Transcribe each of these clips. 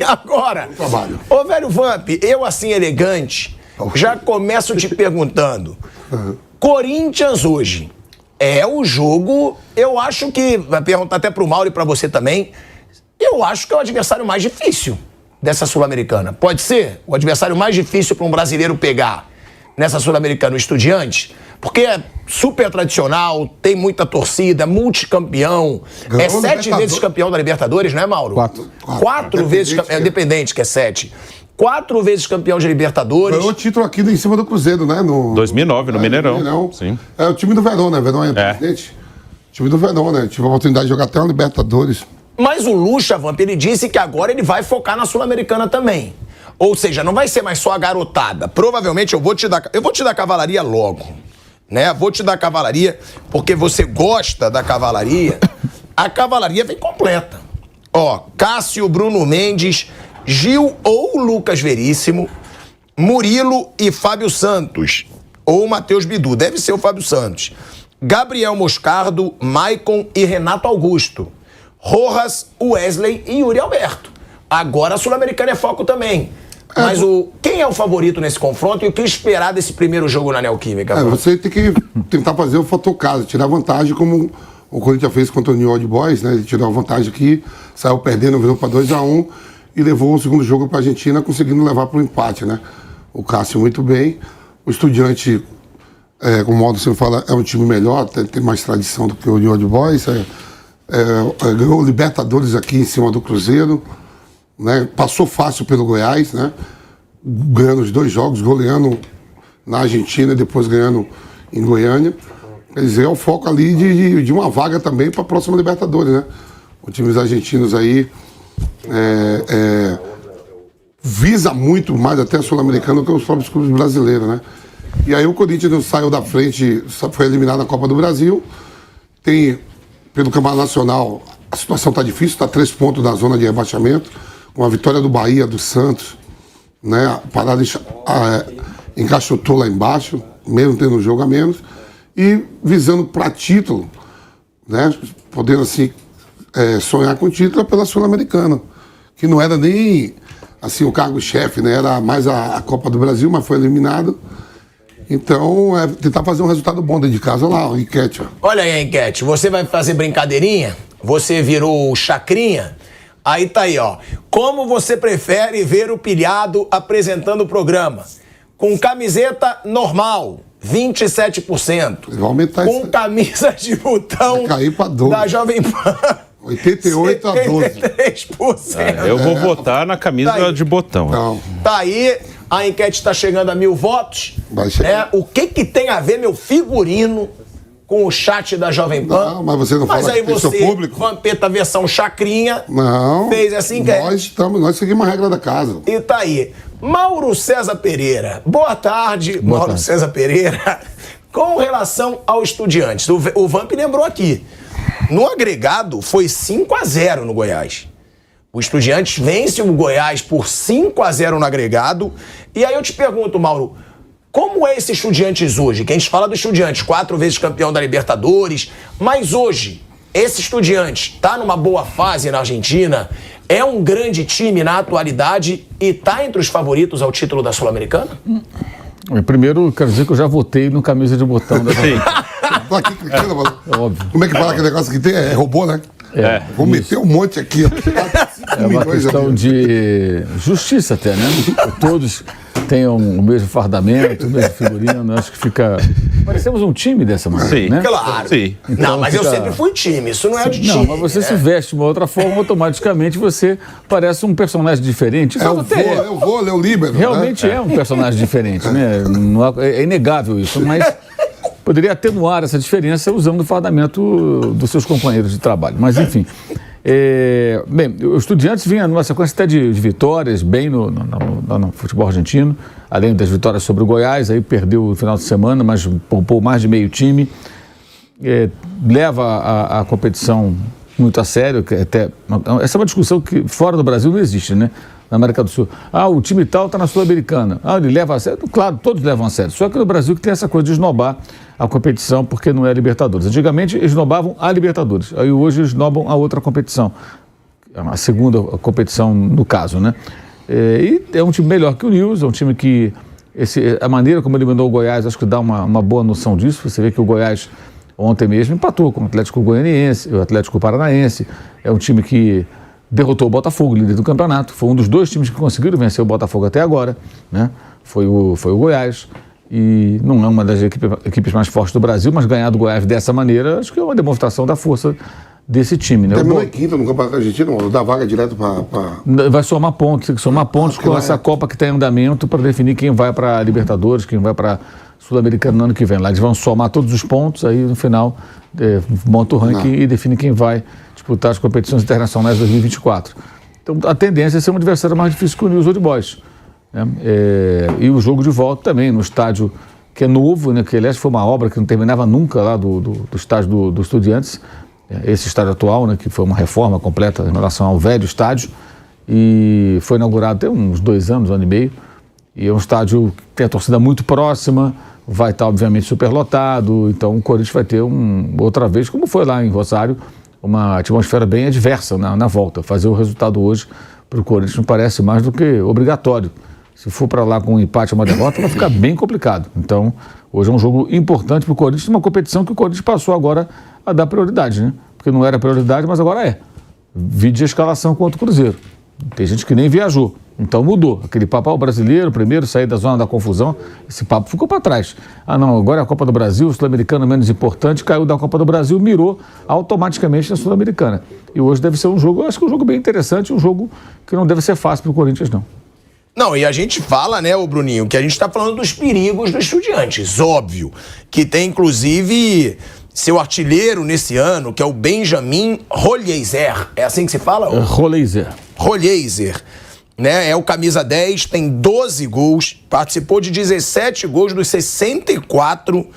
Agora, ô velho Vamp, eu assim elegante, já começo te perguntando. Corinthians hoje é o jogo, eu acho que, vai perguntar até pro Mauro e pra você também, eu acho que é o adversário mais difícil dessa Sul-Americana. Pode ser o adversário mais difícil para um brasileiro pegar nessa Sul-Americana, o Estudiantes, porque é super tradicional, tem muita torcida, multicampeão, é 7 vezes campeão da Libertadores, não é, Mauro? 4 vezes campeão, independente, que é 7. 4 vezes campeão de Libertadores. Ganhou o título aqui em cima do Cruzeiro, né? 2009, no Mineirão. Sim. É o time do Verón, né? Verón é presidente. Time do Verón, né? Tive a oportunidade de jogar até uma Libertadores. Mas o Lucha, Vamp, ele disse que agora ele vai focar na Sul-Americana também. Ou seja, não vai ser mais só a garotada. Provavelmente eu vou te dar cavalaria logo, né? Vou te dar cavalaria, porque você gosta da cavalaria. A cavalaria vem completa. Ó, Cássio, Bruno Mendes, Gil ou Lucas Veríssimo, Murilo e Fábio Santos. Ou Matheus Bidu, deve ser o Fábio Santos. Gabriel Moscardo, Maicon e Renato Augusto. Rojas, Wesley e Yuri Alberto. Agora a Sul-Americana é foco também. Mas quem é o favorito nesse confronto e o que esperar desse primeiro jogo na Neoquímica? Você tem que tentar fazer o fator casa, tirar vantagem como o Corinthians fez contra o New Old Boys, né? Ele tirou a vantagem aqui, saiu perdendo, virou para 2-1 e levou o segundo jogo para a Argentina, conseguindo levar para o empate, né? O Cássio muito bem. O Estudiante, como o modo você fala, é um time melhor, tem mais tradição do que o New Old Boys. Ganhou o Libertadores aqui em cima do Cruzeiro, né? Passou fácil pelo Goiás, né? Ganhando os 2 jogos, goleando na Argentina e depois ganhando em Goiânia. Quer dizer, é o foco ali de uma vaga também para a próxima Libertadores, né? Os times argentinos aí visa muito mais até a Sul-Americana do que os próprios clubes brasileiros, né? E aí o Corinthians não saiu da frente, foi eliminado na Copa do Brasil. Tem, pelo Campeonato Nacional, a situação está difícil, está 3 pontos da zona de rebaixamento, com a vitória do Bahia, do Santos, né? A parada encaixotou lá embaixo, mesmo tendo um jogo a menos, e visando para título, né? Podendo assim sonhar com título pela Sul-Americana, que não era nem assim o cargo-chefe, né? Era mais a Copa do Brasil, mas foi eliminado. Então, tentar fazer um resultado bom dentro de casa lá, a enquete. Olha aí a enquete, você vai fazer brincadeirinha? Você virou chacrinha? Aí tá aí, ó. Como você prefere ver o pilhado apresentando o programa? Com camiseta normal, 27%. Vai aumentar com camisa de botão cair pra 12. Da Jovem Pan. 88 a 12. 73%. Eu vou votar na camisa de botão. Não. Tá aí, a enquete está chegando a 1000 votos. Vai chegar. O que tem a ver, meu figurino, com o chat da Jovem Pan? Não, mas você não fala aí que tem seu público. Vampeta versão chacrinha, não, fez essa enquete. Nós seguimos a regra da casa. E tá aí. Mauro César Pereira. Boa tarde, Mauro César Pereira. Com relação ao Estudiantes, o Vamp lembrou aqui. No agregado, foi 5-0 no Goiás. O Estudiantes vence o Goiás por 5-0 no agregado. E aí eu te pergunto, Mauro, como é esse Estudiantes hoje? Que a gente fala do Estudiantes, 4 vezes campeão da Libertadores, mas hoje, esse Estudiantes está numa boa fase na Argentina, é um grande time na atualidade e está entre os favoritos ao título da Sul-Americana? Primeiro, quero dizer que eu já votei no camisa de botão da Sim. Tô aqui clicando, mano. Óbvio. Como é que fala aquele negócio que tem? É robô, né? Vou meter um monte aqui. É uma questão de justiça até, né? Todos tenham o mesmo fardamento, o mesmo figurino, acho que fica... Parecemos um time dessa maneira, Sim. né? Claro. Sim. Não, mas eu sempre fui time, isso não é de time. Não, mas você se veste de uma outra forma, automaticamente você parece um personagem diferente. Eu vou ler o Líbero. Realmente é um personagem diferente, né? É inegável isso, mas poderia atenuar essa diferença usando o fardamento dos seus companheiros de trabalho. Mas, enfim... Bem, o Estudiantes vinha numa sequência até de vitórias, bem no futebol argentino, além das vitórias sobre o Goiás, aí perdeu no final de semana, mas poupou mais de meio time, leva a competição muito a sério, essa é uma discussão que fora do Brasil não existe, né? Na América do Sul. O time tal está na Sul-Americana. Ele leva a sério? Claro, todos levam a sério. Só que no Brasil que tem essa coisa de esnobar a competição porque não é Libertadores. Antigamente esnobavam a Libertadores. Aí hoje esnobam a outra competição. a segunda competição no caso, né? E é um time melhor que o Nils, é um time que a maneira como eliminou o Goiás, acho que dá uma boa noção disso. Você vê que o Goiás ontem mesmo empatou com o Atlético Goianiense, o Atlético Paranaense. É um time que derrotou o Botafogo, líder do campeonato. Foi um dos 2 times que conseguiram vencer o Botafogo até agora, né? Foi o Goiás. E não é uma das equipes mais fortes do Brasil, mas ganhar do Goiás dessa maneira, acho que é uma demonstração da força desse time, né? Terminou em quinto no Campeonato Argentino, dá vaga direto para... Vai somar pontos, tem que somar pontos com essa Copa que está em andamento para definir quem vai para a Libertadores, quem vai para a Sul-Americana no ano que vem. Lá eles vão somar todos os pontos, aí no final monta o ranking e define quem vai disputar as competições internacionais de 2024. Então a tendência é ser um adversário mais difícil que o Nils Old Boys. Né? E o jogo de volta também, no estádio que é novo, né? Que aliás foi uma obra que não terminava nunca lá do estádio do Estudiantes, esse estádio atual, né? Que foi uma reforma completa em relação ao velho estádio, e foi inaugurado tem uns 2 anos, 1 ano e meio, e é um estádio que tem a torcida muito próxima, vai estar obviamente superlotado, então o Corinthians vai ter outra vez, como foi lá em Rosário, uma atmosfera bem adversa na volta. Fazer o resultado hoje para o Corinthians não parece mais do que obrigatório. Se for para lá com um empate ou uma derrota, vai ficar bem complicado. Então, hoje é um jogo importante para o Corinthians, uma competição que o Corinthians passou agora a dar prioridade, né? Porque não era prioridade, mas agora é. Vide a escalação contra o Cruzeiro. Tem gente que nem viajou. Então mudou. Aquele papo, o brasileiro, primeiro sair da zona da confusão, esse papo ficou para trás. Ah não, agora é a Copa do Brasil, o Sul-Americano menos importante, caiu da Copa do Brasil, mirou automaticamente na Sul-Americana. E hoje deve ser um jogo, eu acho que um jogo bem interessante, um jogo que não deve ser fácil para o Corinthians, não. Não, e a gente fala, né, ô Bruninho, que a gente está falando dos perigos dos Estudiantes, óbvio, que tem inclusive seu artilheiro nesse ano, que é o Benjamin Rolliezer, é assim que se fala? Rolliezer, né, é o camisa 10, tem 12 gols, participou de 17 gols dos 64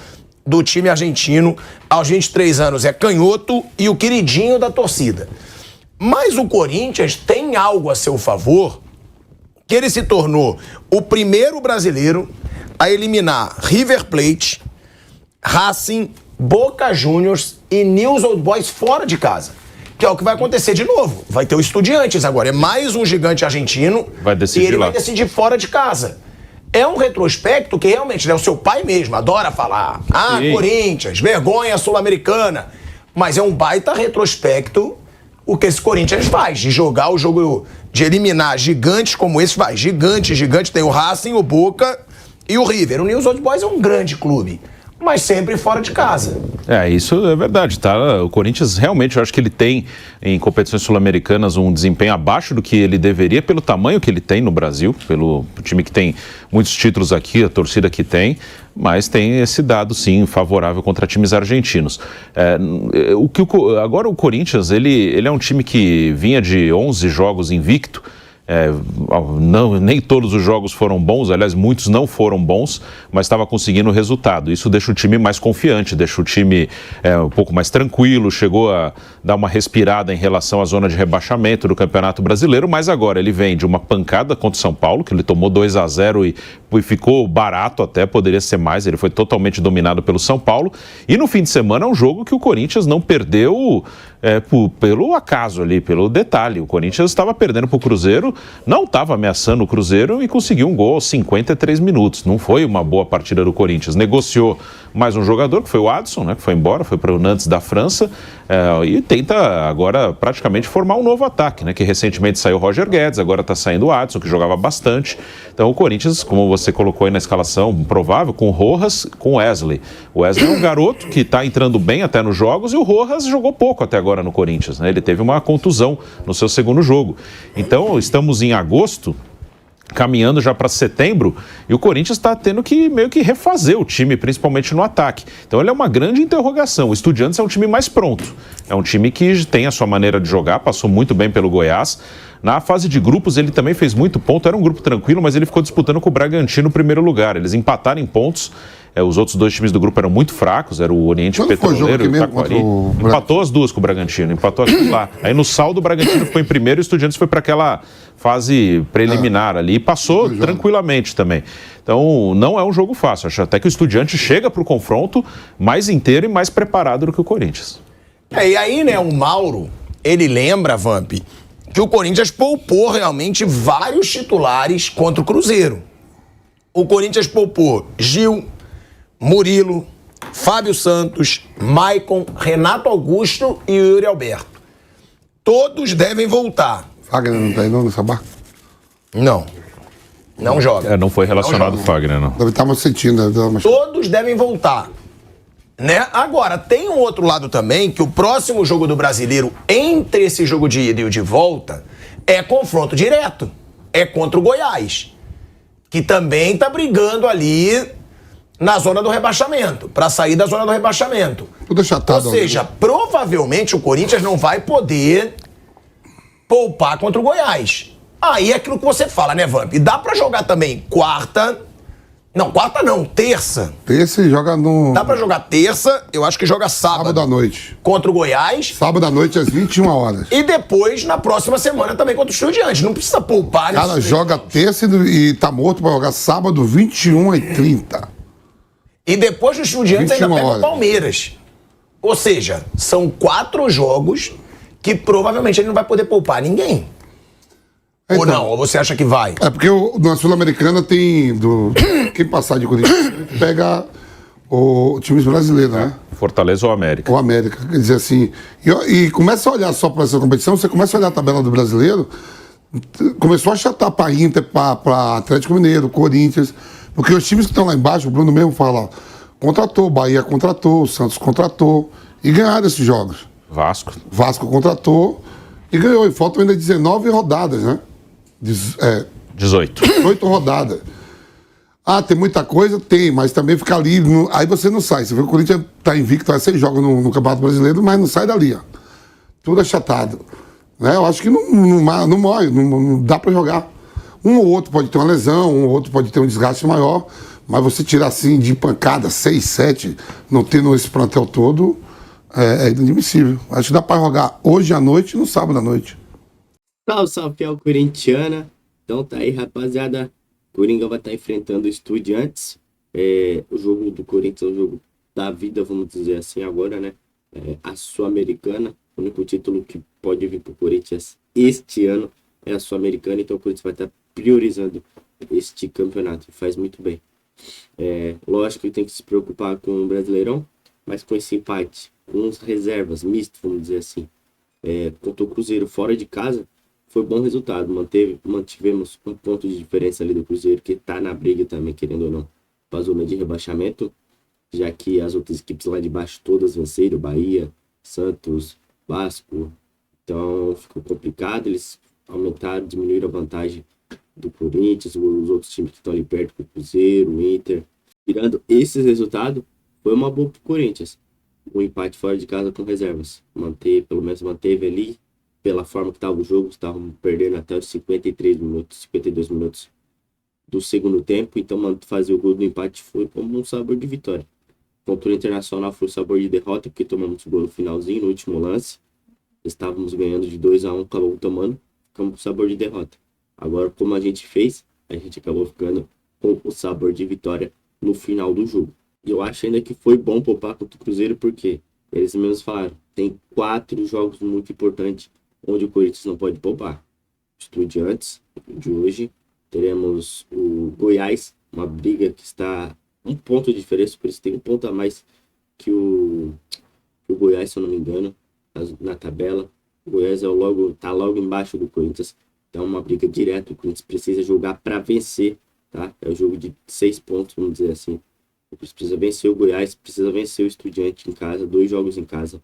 do time argentino, aos 23 anos é canhoto e o queridinho da torcida. Mas o Corinthians tem algo a seu favor, que ele se tornou o primeiro brasileiro a eliminar River Plate, Racing, Boca Juniors e Nils Old Boys fora de casa. Que é o que vai acontecer de novo. Vai ter o Estudiantes agora. É mais um gigante argentino e ele vai decidir fora de casa. É um retrospecto que realmente, né, o seu pai mesmo adora falar. Ah, sim, Corinthians, vergonha sul-americana. Mas é um baita retrospecto o que esse Corinthians faz, de jogar o jogo, de eliminar gigantes como esse, vai, gigante, tem o Racing, o Boca e o River. O Nils Old Boys é um grande clube, mas sempre fora de casa. Isso é verdade, tá? O Corinthians realmente, eu acho que ele tem em competições sul-americanas um desempenho abaixo do que ele deveria, pelo tamanho que ele tem no Brasil, pelo time que tem muitos títulos aqui, a torcida que tem, mas tem esse dado, sim, favorável contra times argentinos. Agora o Corinthians, ele é um time que vinha de 11 jogos invicto. Nem todos os jogos foram bons, aliás, muitos não foram bons, mas estava conseguindo o resultado. Isso deixa o time mais confiante, deixa o time um pouco mais tranquilo, chegou a dar uma respirada em relação à zona de rebaixamento do Campeonato Brasileiro, mas agora ele vem de uma pancada contra o São Paulo, que ele tomou 2-0 e ficou barato até, poderia ser mais, ele foi totalmente dominado pelo São Paulo, e no fim de semana é um jogo que o Corinthians não perdeu pelo acaso ali, pelo detalhe. O Corinthians estava perdendo para o Cruzeiro, não estava ameaçando o Cruzeiro e conseguiu um gol aos 53 minutos. Não foi uma boa partida do Corinthians. Negociou mais um jogador, que foi o Adson, né, que foi embora, foi para o Nantes da França, e tenta agora praticamente formar um novo ataque, né, que recentemente saiu o Roger Guedes, agora está saindo o Adson, que jogava bastante. Então o Corinthians, como você colocou aí na escalação provável, com o Rojas, com o Wesley. O Wesley é um garoto que está entrando bem até nos jogos, e o Rojas jogou pouco até agora no Corinthians, né? Ele teve uma contusão no seu segundo jogo. Então estamos em agosto, caminhando já para setembro, e o Corinthians está tendo que meio que refazer o time, principalmente no ataque. Então ele é uma grande interrogação. O Estudiantes é um time mais pronto, é um time que tem a sua maneira de jogar, passou muito bem pelo Goiás. Na fase de grupos ele também fez muito ponto, era um grupo tranquilo, mas ele ficou disputando com o Bragantino no primeiro lugar. Eles empataram em pontos. Os outros dois times do grupo eram muito fracos, era o Oriente Petroleiro e o Taquari. Empatou as duas com o Bragantino, empatou aquilo lá. Aí no saldo o Bragantino ficou em primeiro e o Estudiantes foi para aquela fase preliminar ali e passou tranquilamente também. Então não é um jogo fácil, acho até que o Estudiantes chega para o confronto mais inteiro e mais preparado do que o Corinthians. E aí, né, o Mauro, ele lembra, Vamp, que o Corinthians poupou realmente vários titulares contra o Cruzeiro. O Corinthians poupou Gil, Murilo, Fábio Santos, Maicon, Renato Augusto e Yuri Alberto. Todos devem voltar. Fagner não tá aí não nessa barca? Não joga. Não foi relacionado o Fagner, não. Deve estar mais sentindo. Todos devem voltar. Né? Agora, tem um outro lado também, que o próximo jogo do Brasileiro, entre esse jogo de ida e o de volta, é confronto direto. É contra o Goiás, que também tá brigando ali na zona do rebaixamento, para sair da zona do rebaixamento. Tudo achatado. Ou seja, provavelmente o Corinthians não vai poder poupar contra o Goiás. Aí é aquilo que você fala, né, Vamp? Dá pra jogar também terça. Terça e joga no... Dá pra jogar terça, eu acho que joga Sábado à noite. contra o Goiás. Sábado à noite às 21 horas. E depois, na próxima semana, também contra o Estudiantes. Não precisa poupar. Cara, joga terça e tá morto pra jogar sábado 21h30. E depois do Estudiantes ainda 21 pega o horas. Palmeiras. Ou seja, são 4 jogos que provavelmente ele não vai poder poupar ninguém. Ou Então, não? Ou você acha que vai? É porque na Sul-Americana tem... Quem passar de Corinthians pega o times brasileiros, né? Fortaleza ou América? O América. Quer dizer assim... E começa a olhar só para essa competição, você começa a olhar a tabela do brasileiro, começou a achatar para Inter, para Atlético Mineiro, Corinthians, porque os times que estão lá embaixo, o Bruno mesmo fala, contratou, Bahia contratou, o Santos contratou, e ganharam esses jogos. Vasco contratou e ganhou. E faltam ainda 19 rodadas, né? 18 rodadas. Ah, tem muita coisa? Tem, mas também fica ali. Aí você não sai. Você vê que o Corinthians tá invicto, vai 6 jogos no Campeonato Brasileiro, mas não sai dali, ó. Tudo achatado. Né? Eu acho que não morre, não dá pra jogar. Um ou outro pode ter uma lesão, um ou outro pode ter um desgaste maior, mas você tirar assim de pancada 6, 7, não tendo esse plantel todo, é inadmissível. Acho que dá pra jogar hoje à noite e no sábado à noite. Salve, fiel corintiana. Então tá aí, rapaziada. Coringa vai estar enfrentando o Estudiantes. O jogo do Corinthians é o jogo da vida, vamos dizer assim agora, né? A Sul-Americana. O único título que pode vir pro Corinthians este ano é a Sul-Americana. Então o Corinthians vai estar priorizando este campeonato. Faz muito bem. Lógico que tem que se preocupar com o Brasileirão, mas com esse empate, com as reservas, misto, vamos dizer assim. Contra o Cruzeiro fora de casa, foi bom resultado. Mantivemos um ponto de diferença ali do Cruzeiro, que tá na briga também, querendo ou não, para a zona de rebaixamento, já que as outras equipes lá de baixo todas venceram, Bahia, Santos, Vasco. Então ficou complicado, eles aumentaram, diminuíram a vantagem do Corinthians, os outros times que estão ali perto, o Cruzeiro, o Inter. Tirando esses resultados, foi uma boa pro Corinthians. O empate fora de casa com reservas. Pelo menos manteve ali, pela forma que estava o jogo, estavam perdendo até os 52 minutos do segundo tempo, então fazer o gol do empate foi como um sabor de vitória. Contra o Internacional foi o sabor de derrota, porque tomamos o gol no finalzinho, no último lance. Estávamos ganhando de 2-1, acabamos tomando, ficamos com o sabor de derrota. Agora, como a gente fez, a gente acabou ficando com o sabor de vitória no final do jogo. E eu acho ainda que foi bom poupar contra o Cruzeiro, porque eles mesmos falaram, tem 4 jogos muito importantes onde o Corinthians não pode poupar. Estudiantes, de hoje, teremos o Goiás, uma briga que está um ponto de diferença, por isso tem um ponto a mais que o Goiás, se eu não me engano, na tabela. O Goiás tá logo embaixo do Corinthians, então é uma briga direta, o Corinthians precisa jogar para vencer, tá? É o jogo de 6 pontos, vamos dizer assim. O Corinthians precisa vencer o Goiás, precisa vencer o Estudiante em casa, 2 jogos em casa.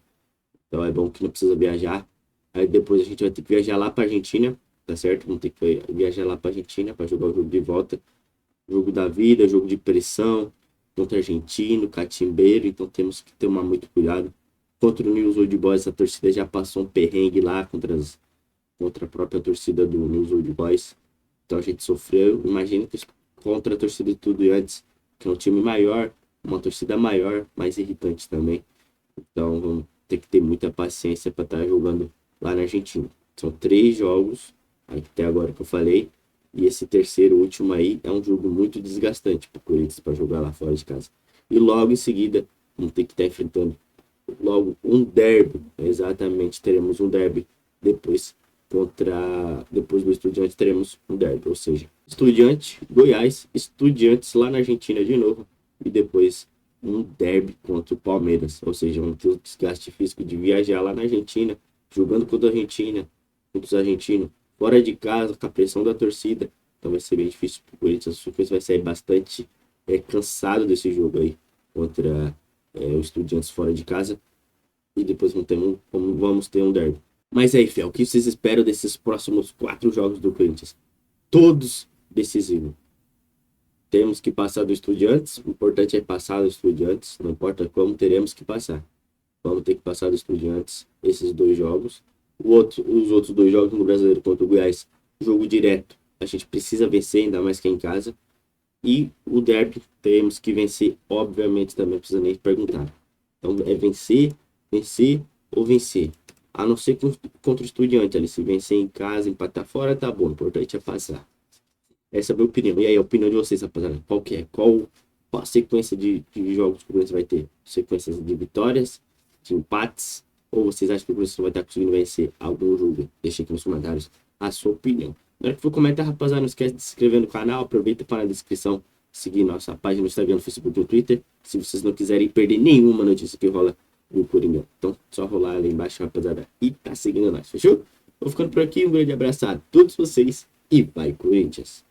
Então é bom que não precisa viajar. Aí depois a gente vai ter que viajar lá pra Argentina, tá certo? Vamos ter que viajar lá pra Argentina para jogar o jogo de volta. Jogo da vida, jogo de pressão, contra argentino, catimbeiro, então temos que tomar muito cuidado. Contra o News Old Boys, a torcida já passou um perrengue lá contra a própria torcida do News Old Boys. Então a gente sofreu, imagina que contra a torcida de Estudiantes, que é um time maior, uma torcida maior, mais irritante também. Então vamos ter que ter muita paciência para estar jogando lá na Argentina. São 3 jogos, até agora que eu falei, e esse terceiro, último aí, é um jogo muito desgastante para o Corinthians para jogar lá fora de casa. E logo em seguida, vamos ter que estar enfrentando logo um derby, exatamente, teremos um derby depois Depois do Estudiantes teremos um derby, ou seja, Estudiante, Goiás, Estudiantes lá na Argentina de novo, e depois um derby contra o Palmeiras, ou seja, vamos ter o desgaste físico de viajar lá na Argentina, jogando contra os argentinos, fora de casa, com a pressão da torcida, então vai ser bem difícil pro Corinthians. O Corinthians vai sair bastante cansado desse jogo aí, contra o Estudiantes fora de casa, e depois vamos ter um derby. Mas aí, Fel, o que vocês esperam desses próximos 4 jogos do Corinthians? Todos decisivos. Temos que passar do Estudiantes. O importante é passar do Estudiantes. Não importa como, teremos que passar. Vamos ter que passar do Estudiantes esses 2 jogos. Os outros 2 jogos no Brasileiro contra o Goiás, jogo direto. A gente precisa vencer, ainda mais que é em casa. E o derby temos que vencer, obviamente, também não precisa nem perguntar. Então é vencer ou vencer. A não ser contra o Estudiante ali. Se vencer em casa, empatar fora, tá bom. O importante é passar. Essa é a minha opinião. E aí, a opinião de vocês, rapaziada? Qual que é? Qual a sequência de jogos que o Corinthians vai ter? Sequências de vitórias, de empates? Ou vocês acham que o Corinthians vai estar conseguindo vencer algum jogo? Deixa aqui nos comentários a sua opinião. Na hora que for comentar, rapaziada, não esquece de se inscrever no canal. Aproveita para na descrição seguir nossa página no Instagram, no Facebook e no Twitter. Se vocês não quiserem perder nenhuma notícia que rola o Coringão. Então, só rolar ali embaixo, rapaziada, e tá seguindo nós, fechou? Vou ficando por aqui, um grande abraço a todos vocês e vai, Corinthians!